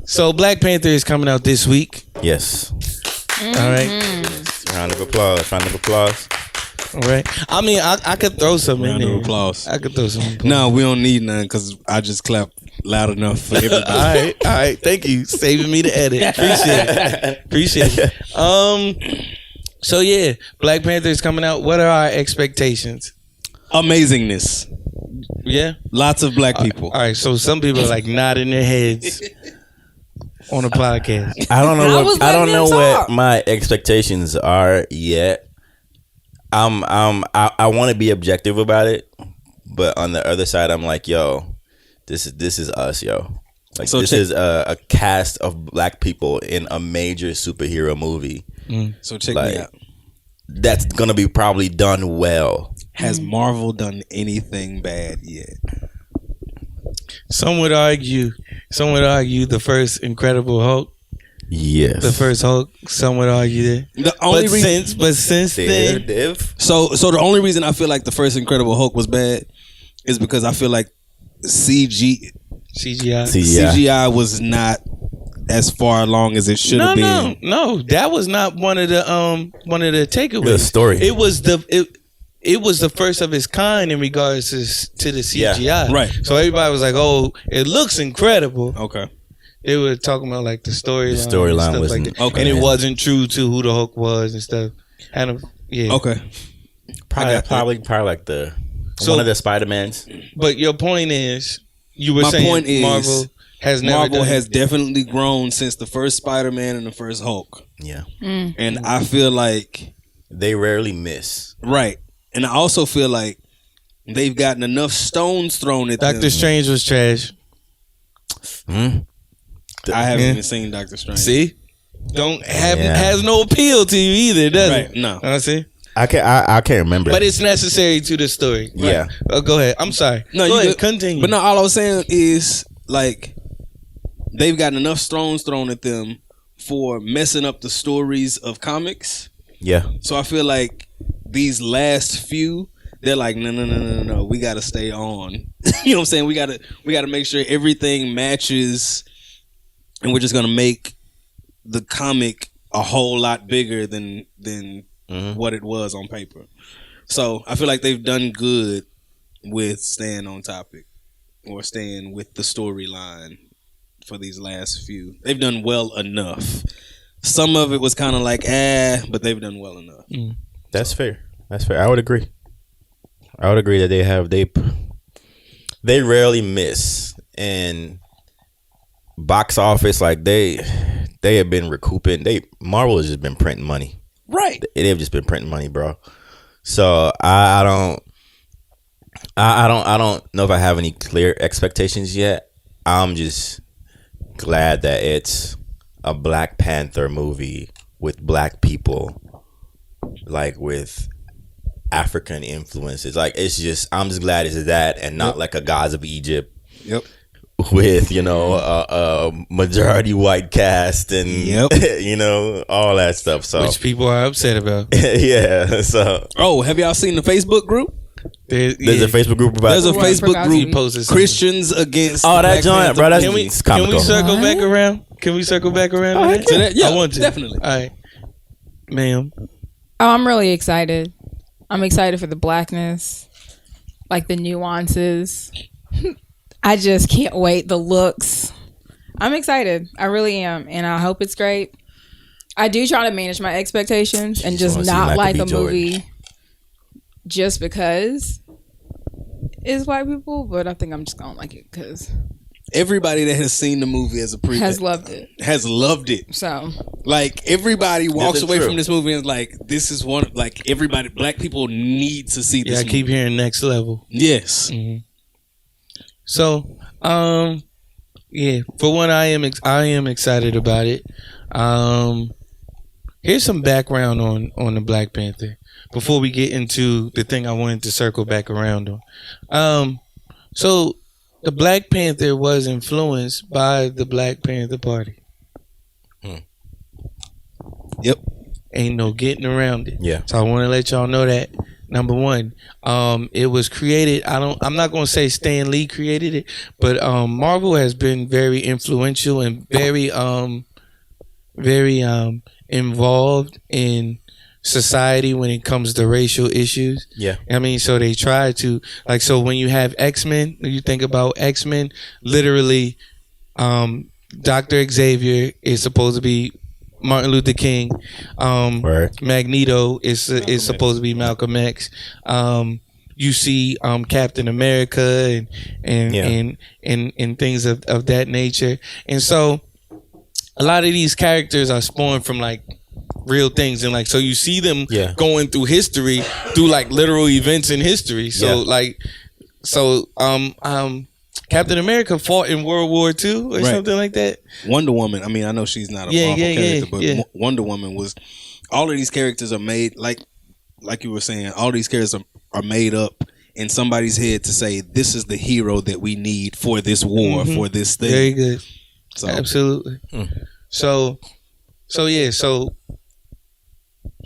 So Black Panther is coming out this week. Yes. All right. Round of applause. Round of applause. All right. I mean, I could throw some in Round there. of applause. I could throw some. No, we don't need none because I just clapped loud enough for everybody. All right. Thank you, saving me the edit. Appreciate it. So yeah, Black Panther is coming out. What are our expectations? Amazingness. Yeah, Lots of black people. all right. So some people are like nodding their heads on the podcast. I don't know. I was I don't letting know them what talk. my expectations are yet. I want to be objective about it, but on the other side, I'm like, yo, this is us, yo. Like So this is a cast of black people in a major superhero movie. So check Like, me out. That's gonna be probably done well. Has Marvel done anything bad yet? Some would argue the first Incredible Hulk, Yes. the first Hulk. Some would argue that. The only reason, Since then, Div. so the only reason I feel like the first Incredible Hulk was bad is because I feel like CGI. CGI was not as far along as it should have been. No, that was not one of the takeaways. The story. It was the first of its kind in regards to the CGI. Yeah, right. So everybody was like, "Oh, it looks incredible." Okay. They were talking about like the storyline. The storyline and stuff wasn't- like that. okay. And it wasn't true to who the Hulk was and stuff. Yeah. Okay. Probably like the So- one of the Spider-Mans. But your point is, you were My saying point is, Marvel has never Marvel done has definitely grown since the first Spider-Man and the first Hulk. Yeah. And I feel like, They rarely miss. right. And I also feel like they've gotten enough stones thrown at them. Doctor Strange was trash. I haven't Yeah. even seen Doctor Strange. See, Yeah. has no appeal to you either, does Right, it? no. I see. I can't remember. But it's necessary to the story. Yeah. Go ahead. I'm sorry. No, go you ahead. good. Continue. But no, all I was saying is like they've gotten enough stones thrown at them for messing up the stories of comics. yeah. So I feel like these last few, they're like, no, we gotta stay on. You know what I'm saying? We gotta make sure everything matches, and we're just gonna make the comic a whole lot bigger than what it was on paper. So I feel like they've done good with staying on topic or staying with the storyline for these last few. They've done well enough. Some of it was kind of like, but they've done well enough. That's fair. That's fair. I would agree that they rarely miss, and box office, like they have been recouping. Marvel has just been printing money. Right. They've just been printing money, bro. So I don't know if I have any clear expectations yet. I'm just glad that it's a Black Panther movie with black people, like with African influences. Like I'm just glad it's that and not like a Gods of Egypt. Yep. With a majority white cast and all that stuff. So which people are upset about. yeah. So Have y'all seen the Facebook group? there's a Facebook group about There's a I Facebook forgot group. you posted something. Christians against. Oh, that Black joint, Panther. bro. That's Can we comical. circle back around? Can we circle back around? to that? To that? Yeah, I want to. definitely. All right, ma'am. Oh, I'm really excited. I'm excited for the blackness, like the nuances. I just can't wait. The looks. I'm excited. I really am. And I hope it's great. I do try to manage my expectations and just wanna see not Michael like B. a Jordan. movie just because it's white people. But I think I'm just going to like it because Everybody that has seen the movie as a pre has loved it. has loved it. So Like everybody walks This is away true. from this movie and is like, this is one. Like everybody, black people need to see Yeah, this. I keep movie. hearing next level. Yes. So, yeah, for one, I am excited about it. Here's some background on the Black Panther before we get into the thing I wanted to circle back around on. So the Black Panther was influenced by the Black Panther Party. Yep. Ain't no getting around it. Yeah. So I want to let y'all know that Number one, it was created. I'm not going to say Stan Lee created it, but Marvel has been very influential and very involved in society when it comes to racial issues. Yeah. I mean, so they try to, like, so when you have X-Men, you think about X-Men, literally, Dr. Xavier is supposed to be Martin Luther King. Right. Magneto is supposed to be Malcolm X. You see Captain America and things of that nature. And so a lot of these characters are spawned from like real things, and like, so you see them going through history, through like literal events in history. So Captain America fought in World War II or something like that. Wonder Woman, I mean, I know she's not a Marvel character, but Wonder Woman was, all of these characters are made, like you were saying, all these characters are made up in somebody's head to say, this is the hero that we need for this war, for this thing. Very good. So, absolutely. So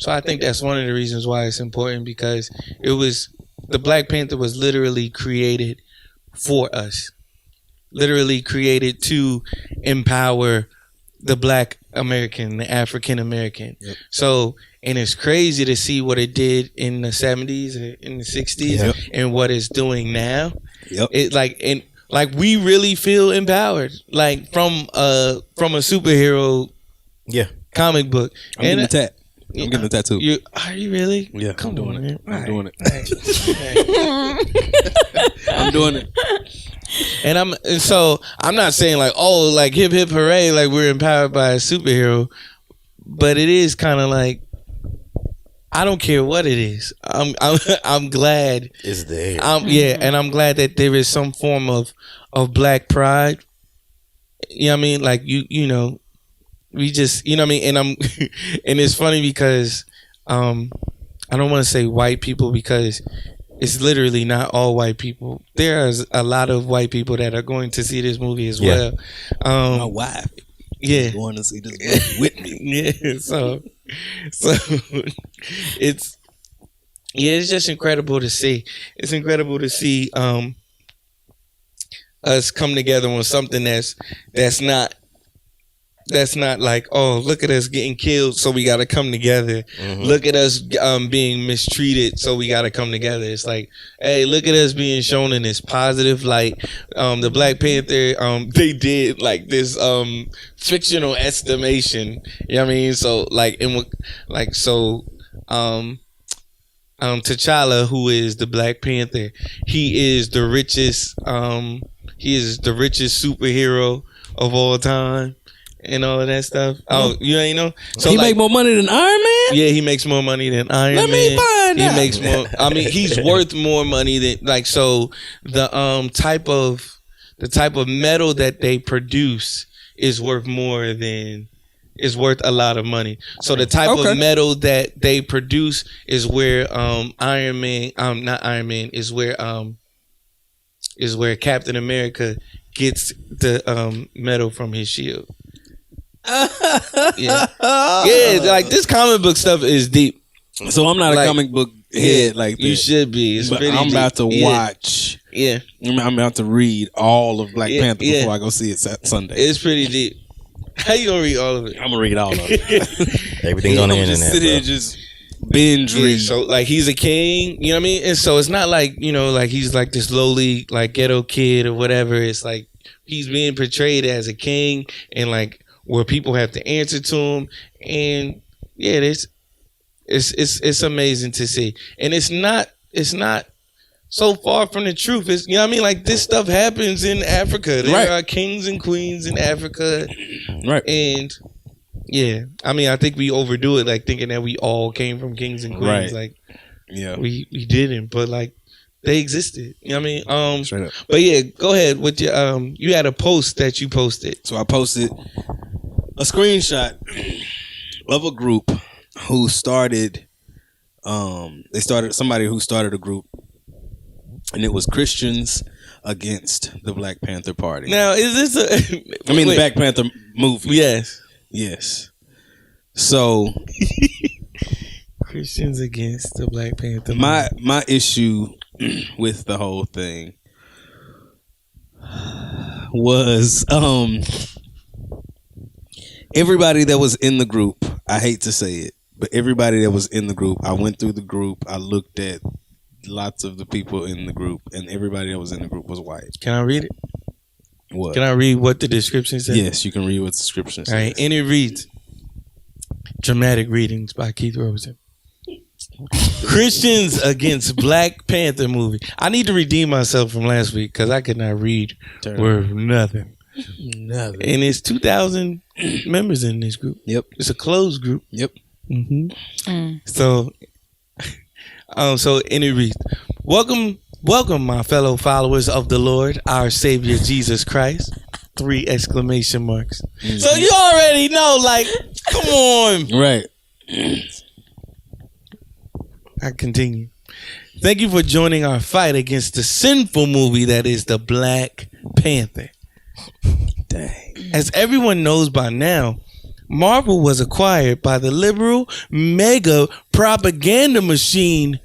I think that's one of the reasons why it's important, because the Black Panther was literally created for us, literally created to empower the Black American, the African American. Yep. So, and it's crazy to see what it did in the 70s, in the 60s, and what it's doing now. Yep. It like we really feel empowered, like from a superhero comic book. I'm getting a tat. I'm getting a tattoo. Are you really? Yeah, Come doing on, it. man. I'm doing it. I'm doing it. And so I'm not saying like, oh, like hip hip hooray, like we're empowered by a superhero, but it is kind of like, I don't care what it is. I'm glad it's there. And I'm glad that there is some form of Black pride. You know what I mean? Like you know. We just, you know what I mean? And and it's funny because I don't want to say white people, because it's literally not all white people. There's a lot of white people that are going to see this movie as well. My wife is going to see this movie with me. Yeah, so it's just incredible to see. It's incredible to see us come together on something that's not like, oh, look at us getting killed, so we got to come together. Look at us being mistreated, so we got to come together. It's like, hey, look at us being shown in this positive light. The Black Panther, they did like this fictional estimation. You know what I mean? So T'Challa, who is the Black Panther, he is the richest superhero of all time. And all of that stuff. Oh, you ain't know? So he make more money than Iron Man? Yeah, he makes more money than Iron Man. Let me find out. He makes more. I mean, he's worth more money than, like, so the type of metal that they produce is worth a lot of money. So the type of metal that they produce is where Iron Man, not Iron Man, is where Captain America gets the metal from his shield. Yeah, like this comic book stuff is deep. So I'm not a comic book head like that. You should be. It's pretty I'm deep. about to watch. Yeah, I'm about to read all of Black Panther before I go see it Sunday. It's pretty deep. How you gonna read all of it? I'm gonna read all of it. Everything's on the internet. Just sit here, just binge read. So like he's a king, you know what I mean? And so it's not like, you know, like he's like this lowly like ghetto kid or whatever. It's like he's being portrayed as a king, and like where people have to answer to him, and yeah, it's amazing to see, and it's not so far from the truth. It's, you know what I mean, like this stuff happens in Africa. There are kings and queens in Africa, right? And yeah, I mean, I think we overdo it, like thinking that we all came from kings and queens, like we didn't, but like they existed. You know what I mean? Straight up. But yeah, go ahead with your you had a post that you posted. So I posted a screenshot of a group who started somebody who started a group, and it was Christians Against the Black Panther Party. Now, is this the Black Panther movie? Yes. So Christians against the Black Panther. My issue with the whole thing was everybody that was in the group. I hate to say it, but everybody that was in the group. I went through the group. I looked at lots of the people in the group, and everybody that was in the group was white. Can I read it? What? Can I read what the description says? Yes, you can read what the description says. All right, and it reads, dramatic readings by Keith Rosen. Christians against Black Panther movie. I need to redeem myself from last week because I could not read worth nothing. Nothing. And it's 2,000 members in this group. Yep. It's a closed group. Yep. So, and it reads, welcome, my fellow followers of the Lord, our Savior Jesus Christ. 3 exclamation marks. So you already know, like, come on. Right. I continue. Thank you for joining our fight against the sinful movie that is the Black Panther. Dang. As everyone knows by now, Marvel was acquired by the liberal mega propaganda machine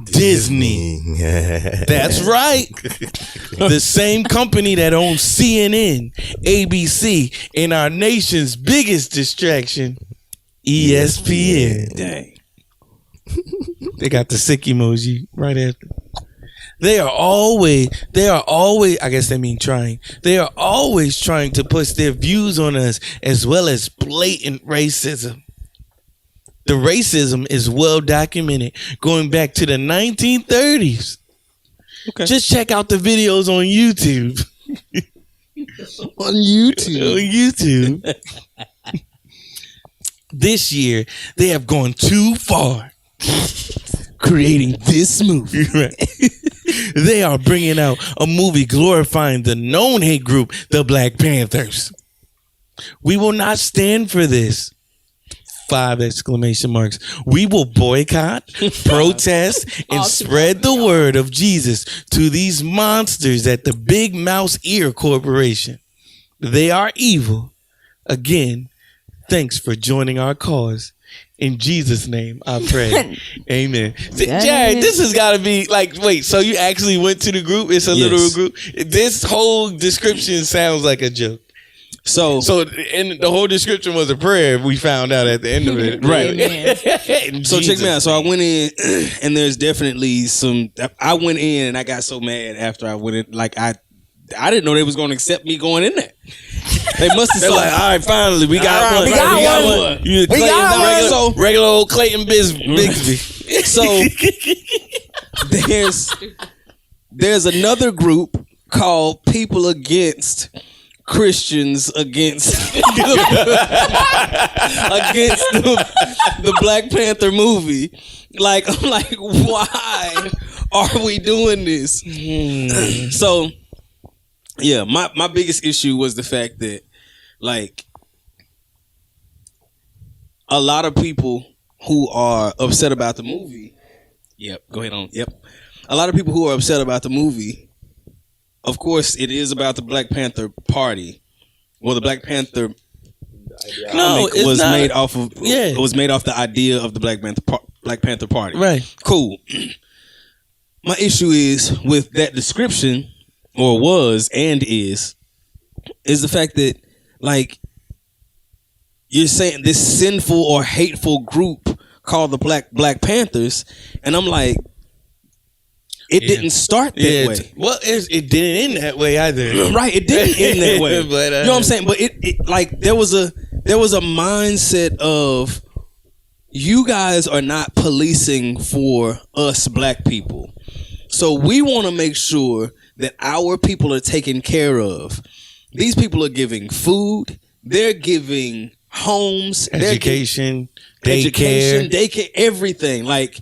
Disney. That's right. The same company that owns CNN, ABC, and our nation's biggest distraction, ESPN. Dang. They got the sick emoji right after. They are always, I guess they mean trying. They are always trying to push their views on us as well as blatant racism. The racism is well documented going back to the 1930s. Okay. Just check out the videos on YouTube. On YouTube. This year, they have gone too far. Creating this movie. Right. They are bringing out a movie glorifying the known hate group, the Black Panthers. We will not stand for this. 5 exclamation marks. We will boycott, protest, and spread the word of Jesus to these monsters at the Big Mouse Ear Corporation. They are evil. Again, thanks for joining our cause. In Jesus' name, I pray. Amen. See, Jared, this has got to be like, wait, so you actually went to the group? It's a literal group? This whole description sounds like a joke. So and the whole description was a prayer, we found out at the end of it. Right. So check me out. So I went in, and there's definitely some, I went in and I got so mad after I went in. Like, I didn't know they was going to accept me going in there. They must have said, like, all right, finally, we got one. We got one. We got one. Regular old Clayton Bigsby. So there's another group called People Against Christians against the Black Panther movie. Like, I'm like, why are we doing this? So yeah, my biggest issue was the fact that, like, a lot of people who are upset about the movie. Yep, go ahead on. Yep. A lot of people who are upset about the movie, of course, it is about the Black Panther Party. Well, the Black Panther was made off the idea of the Black Panther Party. Right. Cool. My issue is with that description, or was and is the fact that, like, you're saying this sinful or hateful group called the Black Panthers, and I'm like, it didn't start that way. Well, it didn't end that way either. Right, it didn't end that way. But, you know what I'm saying? But it like there was a mindset of, you guys are not policing for us Black people, so we want to make sure that our people are taken care of. These people are giving food. They're giving homes, education, daycare, everything. Like,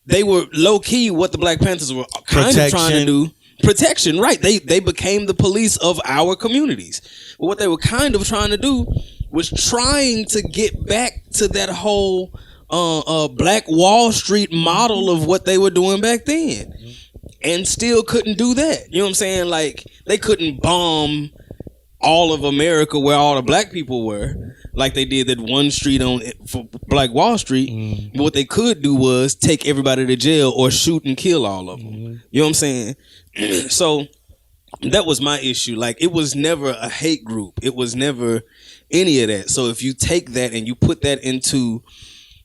they were low key what the Black Panthers were kind of trying to do. Protection, right? They became the police of our communities. But what they were kind of trying to do was trying to get back to that whole Black Wall Street model of what they were doing back then, and still couldn't do that. You know what I'm saying? Like, they couldn't bomb all of America where all the Black people were, like they did that one street on for Black Wall Street. But what they could do was take everybody to jail or shoot and kill all of them. You know what I'm saying? So that was my issue. Like, it was never a hate group. It was never any of that. So if you take that and you put that into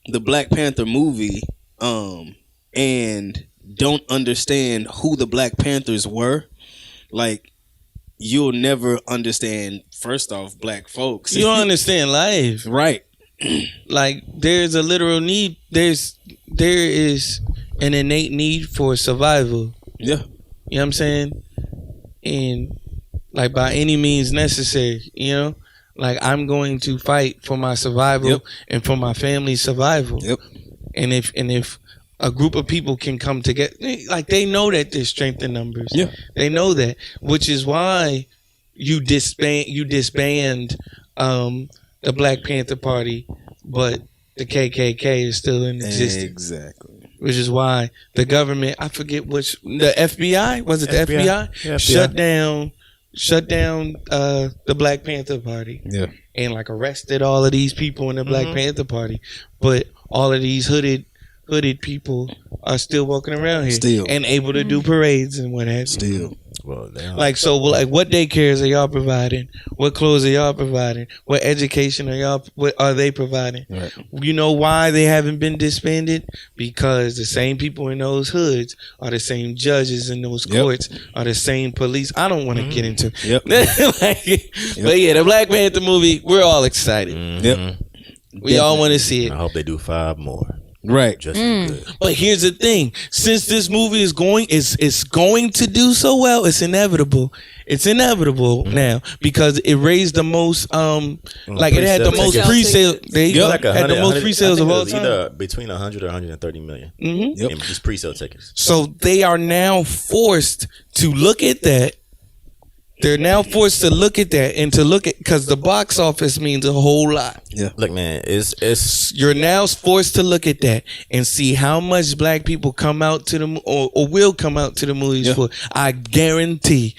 the Black Panther movie, and don't understand who the Black Panthers were, like, you'll never understand, first off, black folks. You don't understand life. Right. Like, there's a literal need. There is an innate need for survival. Yeah. You know what I'm saying? And like, by any means necessary, you know? Like, I'm going to fight for my survival and for my family's survival. Yep. And if a group of people can come together, like, they know that there's strength in numbers. Yeah. They know that, which is why you disband the Black Panther Party, but the KKK is still in existence. Exactly. Which is why the government, I forget which, the FBI, was it the FBI? FBI. Shut down the Black Panther Party. Yeah. And like arrested all of these people in the Black Panther Party. But all of these hooded people are still walking around here. Still. And able to do parades and what have you. Still. Well, Like, so, like, what daycares are y'all providing? What clothes are y'all providing? What education what are they providing? Right. You know why they haven't been disbanded? Because the same people in those hoods are the same judges in those courts, are the same police. I don't want to get into Yep. But yeah, the Black Panther movie, we're all excited. Yep. We all want to see it. I hope they do 5 more. Right. Just as good. But here's the thing: since this movie is going to do so well, it's inevitable. It's inevitable now because it raised the most. Like, it had the most pre-sale pre-sale. They Like had the most pre-sales of all time. Either between 100 or 130 million. Mm-hmm. In just pre-sale tickets. So they are now forced to look at that. They're now forced to look at that and to look at, because the box office means a whole lot. Yeah. Look, man, it's You're now forced to look at that and see how much black people come out to the or will come out to the movies for. I guarantee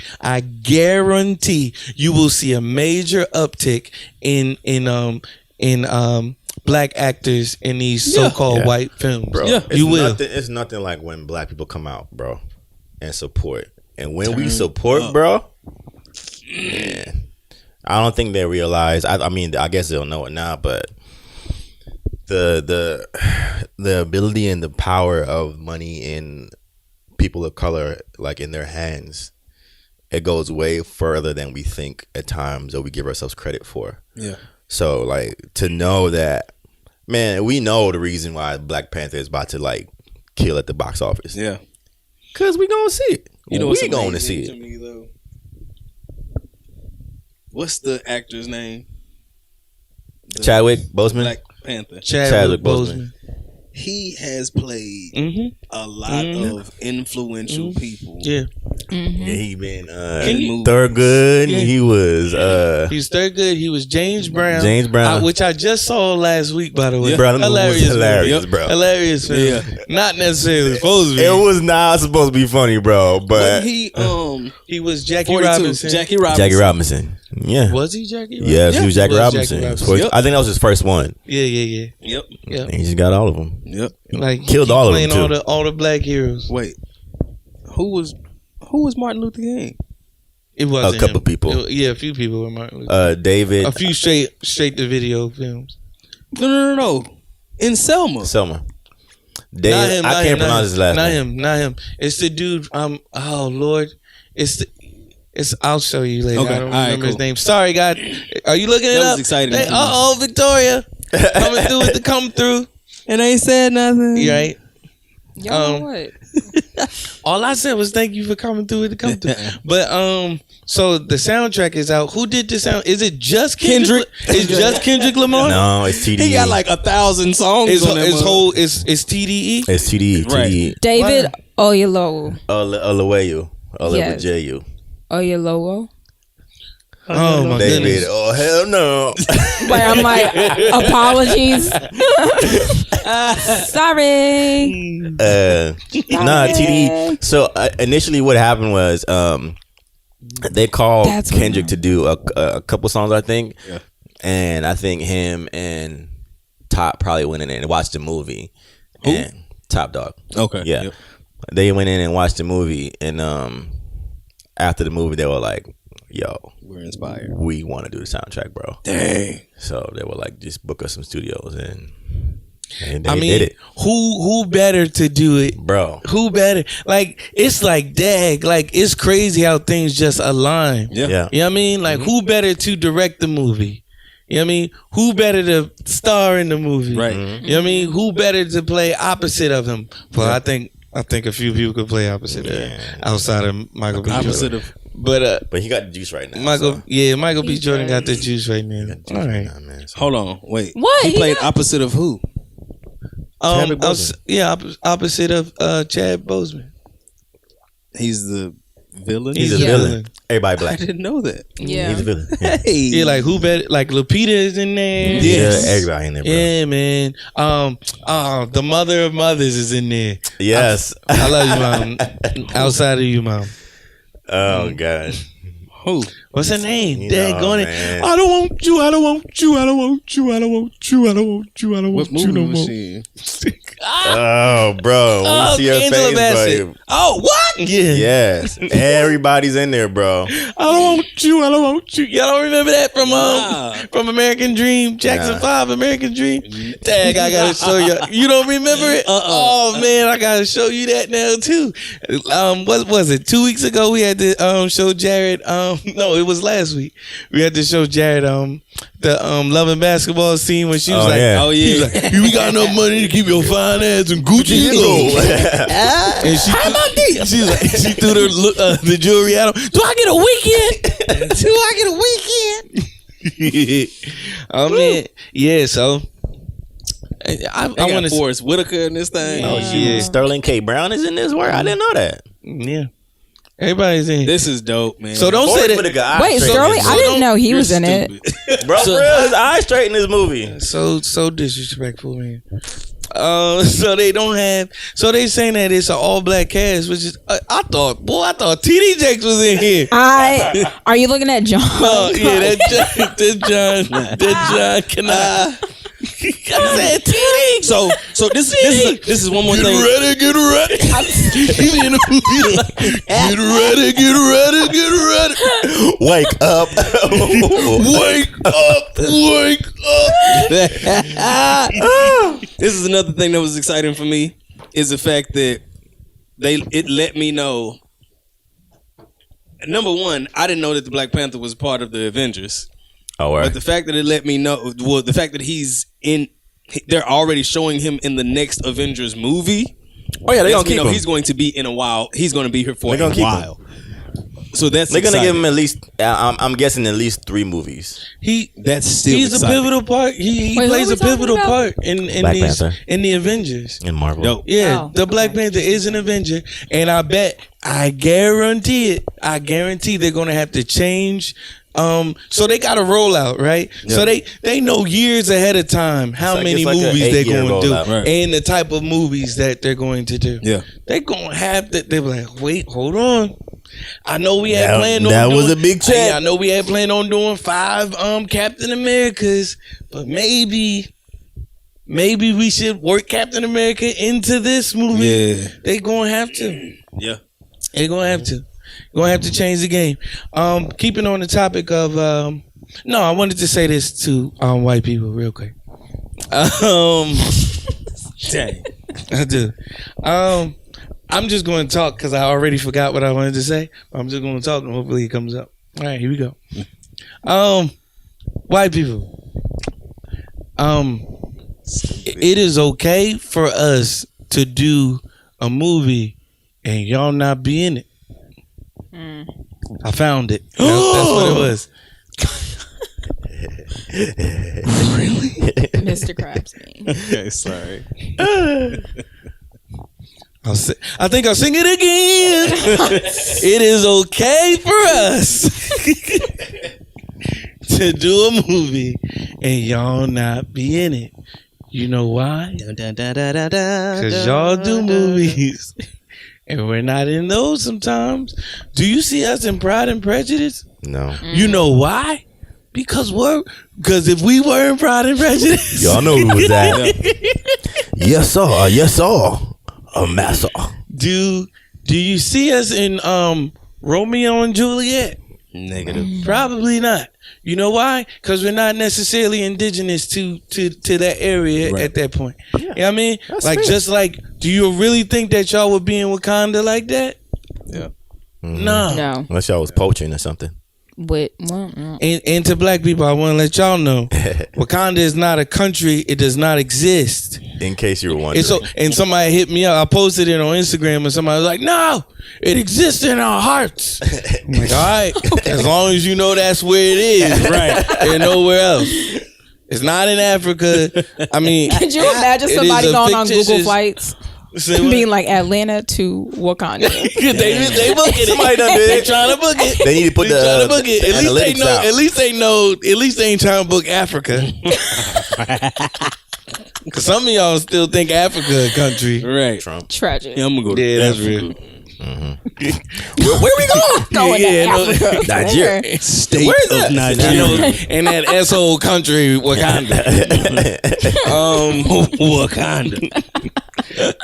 you will see a major uptick in black actors in these so-called white films. bro. Yeah, It's you will. It's nothing like when black people come out, bro, and support. And when we support, bro, man, I don't think they realize. I mean, I guess they'll know it now, but the ability and the power of money in people of color, like, in their hands, it goes way further than we think at times, or we give ourselves credit for. Yeah. So, like, to know that, man, we know the reason why Black Panther is about to, like, kill at the box office. Yeah. Cause we gonna see it. You know, we going to see to it. me, though? What's the actor's name? Chadwick Boseman. Black Panther. Chadwick Boseman. He has played a lot of influential people. Yeah. Yeah, he been you- Thurgood. He was He's Thurgood. He was James Brown. James Brown. which I just saw last week, by the way. Bro, that movie was hilarious, movie. bro. Hilarious film. Yeah. Not necessarily supposed to be. It was not supposed to be funny, bro. But He He was Jackie 42. Robinson. Jackie Robinson. Jackie Robinson. Yeah. Was he Jackie Robinson? Yes, he was Jackie He was Robinson. Jackie Robinson. Yep. I think that was his first one. Yeah. Yep. And he just got all of them. Yep. Like, Killed he all of them, playing too. all the black heroes. Wait. Who was Martin Luther King? It wasn't A couple him. people. A few people were Martin Luther. David. A few straight to video films. No. In Selma. Selma. David. I can't pronounce his last name. Not him. It's the dude. Oh Lord. I'll show you later. Okay. I don't All right, remember his cool. name. Sorry, God. Are you looking it That up? was exciting. Victoria. Coming through with the come through. And they said nothing. You right? Y'all know what? All I said was thank you for coming through with the come through. But so the soundtrack is out. Who did the sound? Is it just Kendrick? It's just Kendrick Lamar? No, it's TDE. He got like 1,000 songs It's on that mother- whole. It's TDE. It's TDE. Right. TDE. David Oyelowo. Olaweyu. Yes. Olaweju. Oyelowo. Oh my David. goodness. Oh hell no. But I'm like, apologies. Sorry. Nah, TDE. So initially, what happened was they called That's Kendrick to do a couple songs, I think. and I think him and Top probably went in there and watched the movie. Who? And Top Dog. Okay. Yeah. Yep. They went in and watched the movie, and after the movie, they were like, "Yo, We're inspired. we want to do the soundtrack, bro." Dang. So they were like, "Just book us some studios," and they I mean, did it, who better to do it? bro. Who better? Like, it's like, dag, like, it's crazy how things just align. Yeah. Yeah. You know what I mean? Like, who better to direct the movie? You know what I mean? Who better to star in the movie? Right. You know what I mean? Who better to play opposite of him? Well, I think a few people could play opposite of him outside of Michael B. Opposite Jordan. of. But he got the juice right now. Michael, so. Michael B. He's Jordan got the right. juice right now. Juice All right right. now, man. So- Hold on. Wait. What? He He played got- opposite of who? Chadwick Boseman. Opposite of Chad Boseman. He's the villain. He's a Yeah. villain. Everybody I black. didn't know that. Yeah. He's a villain. Yeah. Hey. Yeah, like who better? Like Lupita is in there. Yes. Yeah, everybody in there, bro. Yeah, man. The mother of mothers is in there. Yes. I love you, mom. Outside of you, mom. Oh god. Who? What's her name? You Dad know, going man. I don't want you. I don't want you. I don't want you. I don't want you. I don't want you. I don't What want you movie no was more. she in? Oh, bro. We see her Angela face, Bassett. bro. Oh, what? Yeah. Yes. Everybody's in there, bro. I don't want you. I don't want you. Y'all don't remember that from American Dream, Jackson Nah. 5, American Dream. Dang, I gotta show you. You don't remember it? Oh man, I gotta show you that now too. What was it? 2 weeks ago we had to show Jared. No, it was last week. We had to show Jared the Love and Basketball scene when she was Oh, like, yeah. Oh he was yeah. like, we got enough money to keep your fine ass in Gucci and gold. And she was like, she threw the jewelry at him. Do I get a weekend? Do I get a weekend? Oh man, yeah. So I They got want to. Forrest Whitaker in this thing. Oh, Yeah. Sterling K. Brown is in this work. I didn't know that. Yeah, everybody's in. This is dope, man. So don't say Forrest that. Whitaker, eye Wait, straight Sterling? in I this didn't know he You're was in it. stupid. Bro, So- for real, his eye straight in this movie. So disrespectful, man. So they don't have. So they saying that it's an all black cast, which is I thought TD Jakes was in here. Are you looking at John? Oh yeah, that John cannot. I said TD. So this is one more Get thing. ready, get ready. He in the movie like, get ready, get ready, get ready. Wake up. Wake up. This is another thing that was exciting for me is the fact that it let me know. Number one, I didn't know that the Black Panther was part of the Avengers. Oh, But right. the fact that it let me know, well, the fact that they're already showing him in the next Avengers movie. Oh, yeah, they're lets going to me keep know him. he's going to be in a while. He's going to be here for They're a gonna keep while. So that's They're going to give him exciting. at least, I'm guessing, at least 3 movies. That's still He's exciting. a pivotal part. He Wait, who plays are a we talking pivotal about? part in Black these Panther. in the Avengers. In Marvel. Dope. Yeah, Oh, the Black okay. Panther is an Avenger, and I guarantee they're gonna have to change. So they got a rollout, right? Yeah. So they know years ahead of time how It's many like a movies they're 8-year going to do rollout. Right. and the type of movies that they're going to do. Yeah. They're gonna have to. They're like, wait, hold on. I know we had planned on that doing, was a big check. Yeah, I know we had planned on doing 5 Captain Americas, but maybe we should work Captain America into this movie. Yeah. They gonna have to. Yeah. They're gonna have to. Gonna have to change the game. Keeping on the topic of no, I wanted to say this to white people real quick. Dang. I do. I'm just going to talk because I already forgot what I wanted to say. I'm just going to talk and hopefully it comes up. All right, here we go. White people. It is okay for us to do a movie and y'all not be in it. I found it. That's what it was. Mr. Krabs. Okay, sorry. I think I'll sing it again. It is okay for us to do a movie and y'all not be in it. You know why? Because y'all do movies and we're not in those sometimes. Do you see us in Pride and Prejudice? No. You know why? Because if we were in Pride and Prejudice, Y'all know who was that. Yes, sir. Yes, sir. A master. do you see us in Romeo and Juliet? Negative. Probably not. You know why? Because we're not necessarily indigenous to that area at that point. Yeah. You know what I mean? Like, fair. Just like, do you really think that y'all would be in Wakanda like that? Yeah. Mm-hmm. No. Unless y'all was poaching or something. But no. And to black people, I want to let y'all know, Wakanda is not a country. It does not exist. In case you were wondering. And somebody hit me up. I posted it on Instagram, and somebody was like, "No, it exists in our hearts." I'm like, all right, as long as you know that's where it is, right? And nowhere else. It's not in Africa. I mean, could you imagine somebody going on Google flights? Being like Atlanta to Wakanda. they booking it. Somebody done did. They trying to book it. They need to put the book it. At least they know. At least they ain't trying to book Africa. Cause some of y'all still think Africa a country. Right. Trump. Tragic. Yeah, I'm gonna go to that's real. Mm-hmm. Where we going? Going to Africa. Nigeria. State of Nigeria. In that asshole country, Wakanda. Wakanda.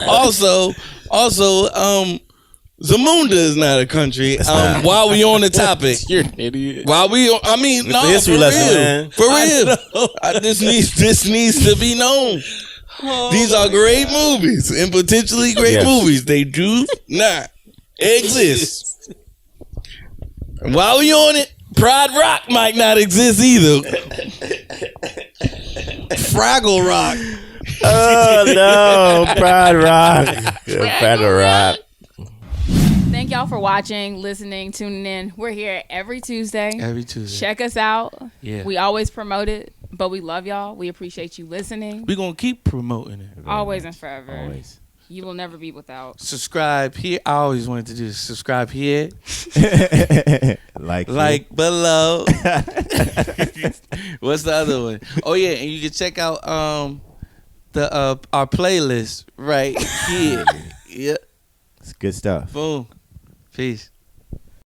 Also, Zamunda is not a country. While we on the topic, You're an idiot. no, history for lesson, real. man. For real. This needs to be known. These are great movies and potentially great movies. They do not exist. And while we on it, Pride Rock might not exist either. Fraggle Rock. Oh no, Pride Rock. Pride Rock. Thank y'all for watching, listening, tuning in. We're here every Tuesday. Check us out. Yeah. We always promote it, but we love y'all. We appreciate you listening. We're going to keep promoting it. Always and forever. Always. You will never be without. Subscribe here. I always wanted to do this. Subscribe here. like below. What's the other one? Oh, yeah. And you can check out our playlist right here. Yep. It's good stuff. Boom. Peace.